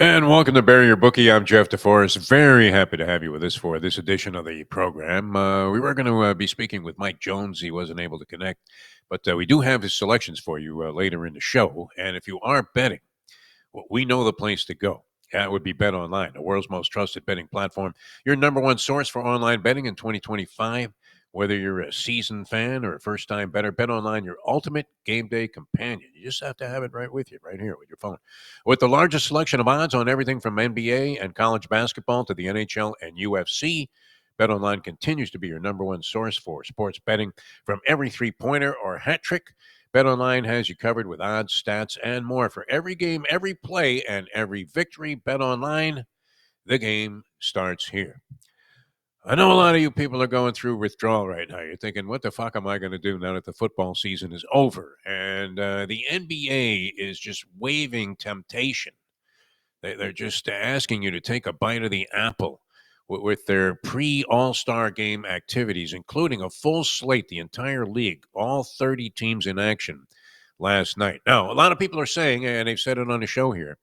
And welcome to Bury Your Bookie. I'm Jeff DeForrest. Very happy to have you with us for this edition of the program. We were going to be speaking with Mike Jones. He wasn't able to connect, but we do have his selections for you later in the show. And if you are betting, well, we know the place to go. That would be Bet Online, the world's most trusted betting platform. Your number one source for online betting in 2025. Whether you're a seasoned fan or a first-time bettor, Bet Online, your ultimate game day companion. You just have to have it right with you, right here with your phone. With the largest selection of odds on everything from NBA and college basketball to the NHL and UFC, Bet Online continues to be your number one source for sports betting. From every three-pointer or hat trick, BetOnline has you covered with odds, stats, and more for every game, every play, and every victory. BetOnline, the game starts here. I know a lot of you people are going through withdrawal right now. You're thinking, what the fuck am I going to do now that the football season is over? And the NBA is just waving temptation. They're just asking you to take a bite of the apple with their pre-All-Star game activities, including a full slate, the entire league, all 30 teams in action last night. Now, a lot of people are saying, and they've said it on the show here,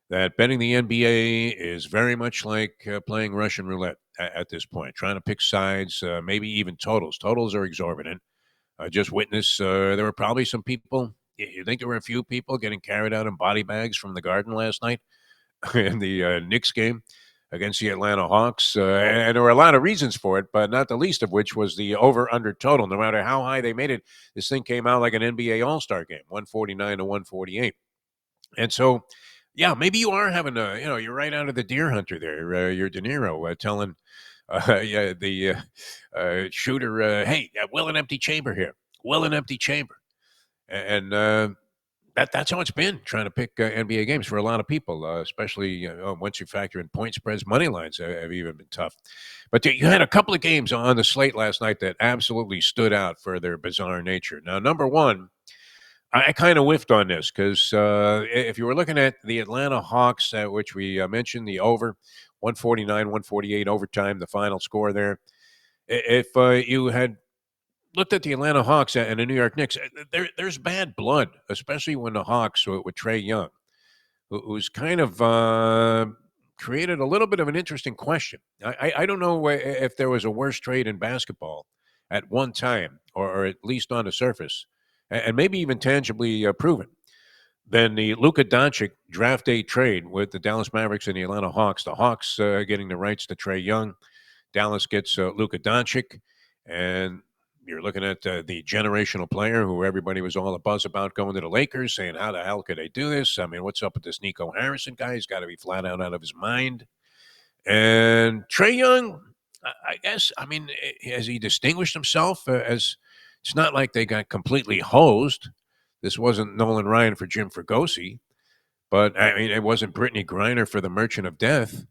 that betting the NBA is very much like playing Russian roulette at this point, trying to pick sides, maybe even totals. Totals are exorbitant. I just witnessed there were probably some people, you think there were a few people getting carried out in body bags from the Garden last night in the Knicks game against the Atlanta Hawks. And there were a lot of reasons for it, but not the least of which was the over-under total. No matter how high they made it, this thing came out like an NBA All-Star game, 149 to 148. And so, yeah, maybe you are having a, you're right out of the Deer Hunter there. You're De Niro telling yeah, the shooter, hey, will an empty chamber here. Will an empty chamber. And that's how it's been trying to pick NBA games for a lot of people, especially once you factor in point spreads. Money lines have even been tough. But you had a couple of games on the slate last night that absolutely stood out for their bizarre nature. Now, number one, I kind of whiffed on this because if you were looking at the Atlanta Hawks, which we mentioned, the over 149, 148 overtime, the final score there. If you had looked at the Atlanta Hawks and the New York Knicks, there's bad blood, especially when the Hawks with Trae Young, who's kind of created a little bit of an interesting question. I don't know if there was a worse trade in basketball at one time, or at least on the surface, and maybe even tangibly proven, than the Luka Doncic draft day trade with the Dallas Mavericks and the Atlanta Hawks. The Hawks getting the rights to Trae Young. Dallas gets Luka Doncic, and you're looking at the generational player who everybody was all a buzz about going to the Lakers, saying, how the hell could they do this? I mean, what's up with this Nico Harrison guy? He's got to be flat out of his mind. And Trae Young, I guess, I mean, has he distinguished himself? As it's not like they got completely hosed. This wasn't Nolan Ryan for Jim Fregosi, but I mean, it wasn't Brittany Griner for the Merchant of Death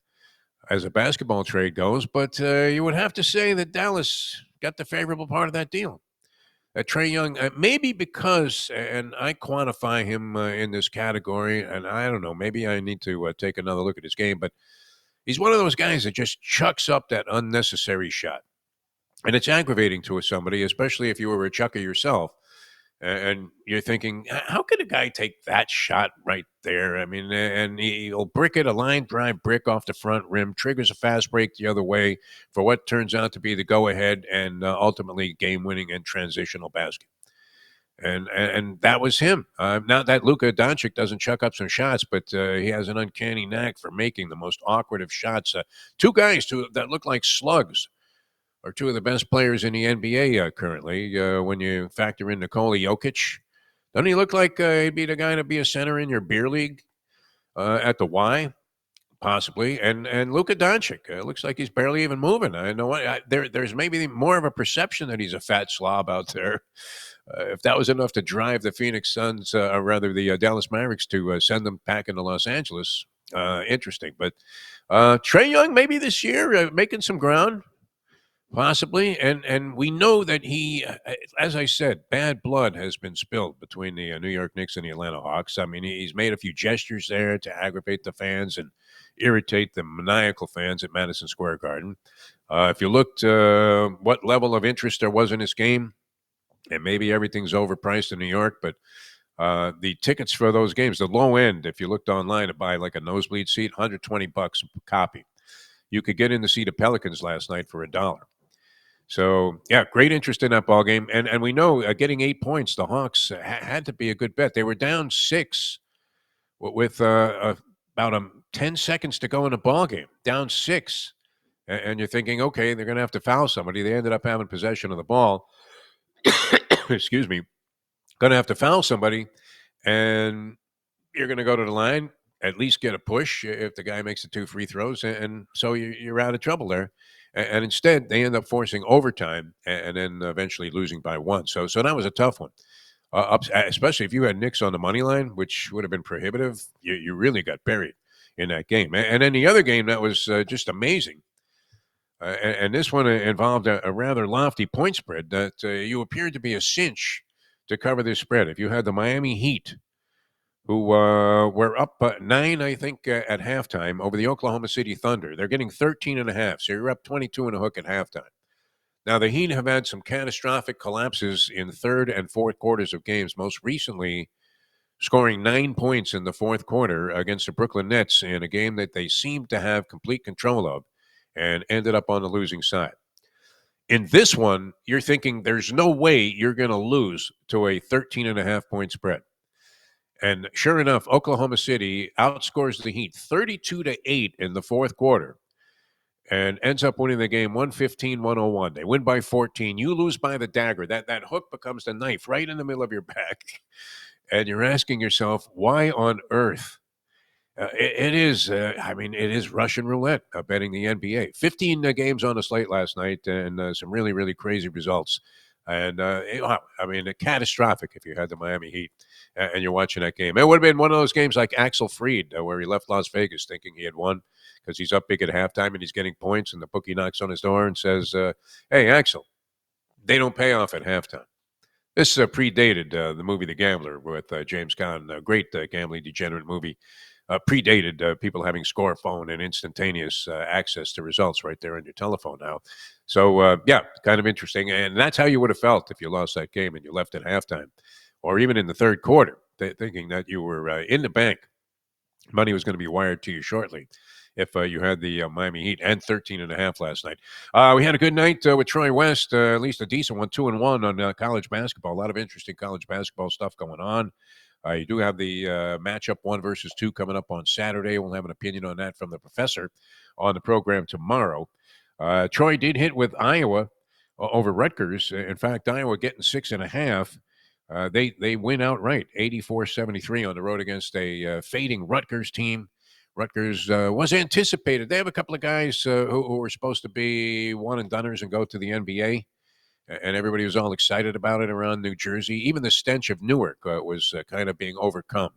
as a basketball trade goes, but you would have to say that Dallas got the favorable part of that deal. Trae Young, maybe because, and I quantify him in this category, and I don't know, maybe I need to take another look at his game, but he's one of those guys that just chucks up that unnecessary shot. And it's aggravating to somebody, especially if you were a chucker yourself. And you're thinking, how could a guy take that shot right there? I mean, and he'll brick it, a line drive brick off the front rim, triggers a fast break the other way for what turns out to be the go-ahead and ultimately game-winning and transitional basket. And that was him. Not that Luka Doncic doesn't chuck up some shots, but he has an uncanny knack for making the most awkward of shots. Two guys that look like slugs are two of the best players in the NBA currently. When you factor in Nikola Jokic, doesn't he look like he'd be the guy to be a center in your beer league at the Y? Possibly, and Luka Doncic looks like he's barely even moving. I know there's maybe more of a perception that he's a fat slob out there. If that was enough to drive the Phoenix Suns, or rather the Dallas Mavericks, to send them back into Los Angeles, interesting. But Trae Young maybe this year making some ground. Possibly, and we know that he, as I said, bad blood has been spilled between the New York Knicks and the Atlanta Hawks. I mean, he's made a few gestures there to aggravate the fans and irritate the maniacal fans at Madison Square Garden. If you looked what level of interest there was in this game, and maybe everything's overpriced in New York, but The tickets for those games, the low end, if you looked online to buy like a nosebleed seat, $120 a copy. You could get in to see the Pelicans last night for $1. So yeah, great interest in that ball game, and we know getting 8 points, the Hawks had to be a good bet. They were down six with about 10 seconds to go in the ball game, down six, and you're thinking, okay, they're going to have to foul somebody. They ended up having possession of the ball. Excuse me, going to have to foul somebody, and you're going to go to the line, at least get a push if the guy makes the two free throws, and so you're out of trouble there. And instead, they end up forcing overtime and then eventually losing by one. So that was a tough one. Especially if you had Knicks on the money line, which would have been prohibitive, you really got buried in that game. And then the other game that was just amazing, and this one involved a rather lofty point spread that you appeared to be a cinch to cover this spread. If you had the Miami Heat, who were up 9, I think, at halftime over the Oklahoma City Thunder. They're getting 13 and a half, so you're up 22 and a hook at halftime. Now, the Heat have had some catastrophic collapses in third and fourth quarters of games, most recently scoring 9 points in the fourth quarter against the Brooklyn Nets in a game that they seemed to have complete control of and ended up on the losing side. In this one, you're thinking there's no way you're going to lose to a 13 and a half point spread. And sure enough, Oklahoma City outscores the Heat 32-8 in the fourth quarter and ends up winning the game 115-101. They win by 14. You lose by the dagger. That hook becomes the knife right in the middle of your back. And you're asking yourself, why on earth? It is, it is Russian roulette betting the NBA. 15 games on the slate last night and some really, really crazy results. And, catastrophic if you had the Miami Heat and you're watching that game. It would have been one of those games like Axel Fried where he left Las Vegas thinking he had won because he's up big at halftime and he's getting points and the bookie knocks on his door and says, hey, Axel, they don't pay off at halftime. This predated the movie The Gambler with James Caan, a great gambling degenerate movie. Predated people having score phone and instantaneous access to results right there on your telephone now. So, kind of interesting. And that's how you would have felt if you lost that game and you left at halftime or even in the third quarter, thinking that you were in the bank. Money was going to be wired to you shortly if you had the Miami Heat and 13 and a half last night. We had a good night with Troy West, at least a decent one, 2-1 on college basketball. A lot of interesting college basketball stuff going on. You do have the matchup 1 versus 2 coming up on Saturday. We'll have an opinion on that from the professor on the program tomorrow. Troy did hit with Iowa over Rutgers. In fact, Iowa getting 6.5. They win outright, 84-73 on the road against a fading Rutgers team. Rutgers was anticipated. They have a couple of guys who were supposed to be one-and-doneers and go to the NBA. And everybody was all excited about it around New Jersey. Even the stench of Newark was kind of being overcome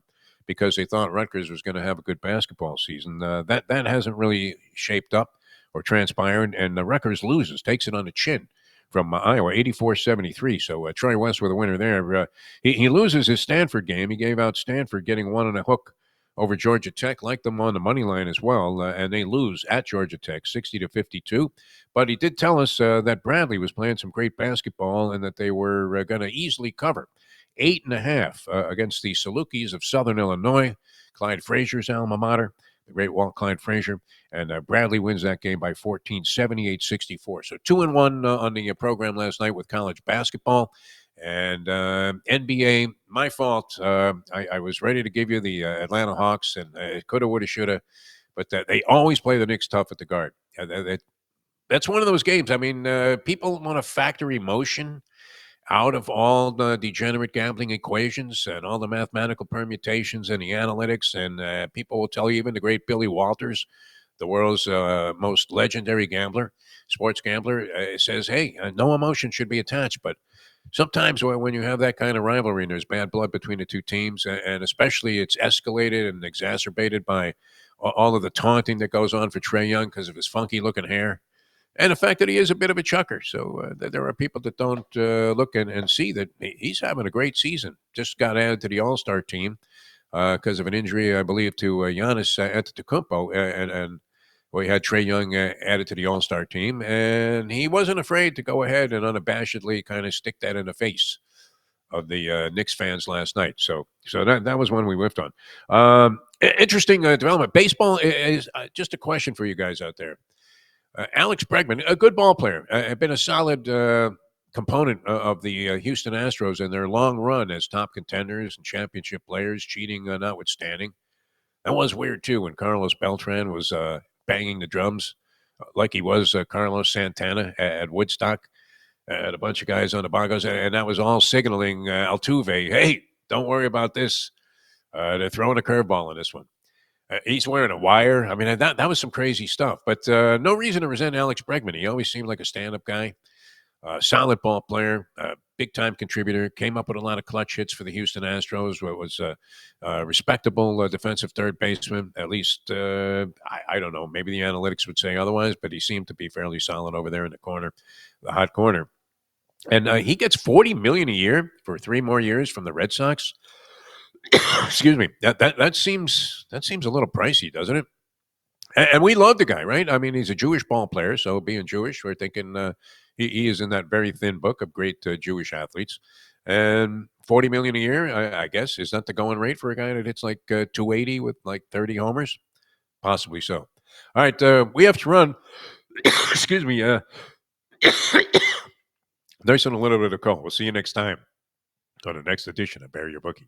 because they thought Rutgers was going to have a good basketball season. That hasn't really shaped up or transpired, and Rutgers loses, takes it on the chin from Iowa, 84-73. So Troy West with a winner there. He loses his Stanford game. He gave out Stanford getting 1 and a hook over Georgia Tech, like them on the money line as well, and they lose at Georgia Tech, 60-52. But he did tell us that Bradley was playing some great basketball and that they were going to easily cover 8.5 against the Salukis of Southern Illinois, Clyde Frazier's alma mater, the great Walt Clyde Frazier, and Bradley wins that game by 14, 78-64. So 2-1 on the program last night with college basketball. And NBA, my fault. I was ready to give you the Atlanta Hawks, and it coulda, woulda, shoulda, but they always play the Knicks tough at the Guard. That's one of those games. I mean, people want to factor emotion out of all the degenerate gambling equations and all the mathematical permutations and the analytics, and people will tell you, even the great Billy Walters, the world's most legendary gambler, sports gambler, says, hey, no emotion should be attached, but sometimes when you have that kind of rivalry and there's bad blood between the two teams, and especially it's escalated and exacerbated by all of the taunting that goes on for Trae Young because of his funky-looking hair and the fact that he is a bit of a chucker. So there are people that don't look and see that he's having a great season. Just got added to the All-Star team because of an injury, I believe, to Giannis Antetokounmpo, and we had Trae Young added to the All-Star team, and he wasn't afraid to go ahead and unabashedly kind of stick that in the face of the Knicks fans last night. So that was one we whiffed on. Interesting development. Baseball is just a question for you guys out there. Alex Bregman, a good ball player, had been a solid component of the Houston Astros in their long run as top contenders and championship players, cheating notwithstanding. That was weird, too, when Carlos Beltran was banging the drums like he was Carlos Santana at Woodstock. Had a bunch of guys on the bongos, and that was all signaling Altuve, hey, don't worry about this. They're throwing a curveball in this one. He's wearing a wire. I mean, that was some crazy stuff. But no reason to resent Alex Bregman. He always seemed like a stand-up guy. Solid ball player, big-time contributor, came up with a lot of clutch hits for the Houston Astros. Was a respectable defensive third baseman. At least, I don't know, maybe the analytics would say otherwise, but he seemed to be fairly solid over there in the corner, the hot corner. And he gets $40 million a year for 3 more years from the Red Sox. Excuse me. That seems a little pricey, doesn't it? And we love the guy, right? I mean, he's a Jewish ball player, so being Jewish, we're thinking he is in that very thin book of great Jewish athletes. And $40 million a year, I guess, is that the going rate for a guy that hits like 280 with like 30 homers? Possibly so. All right, we have to run. Excuse me. There's a little bit of call. We'll see you next time on the next edition of Bury Your Bookie.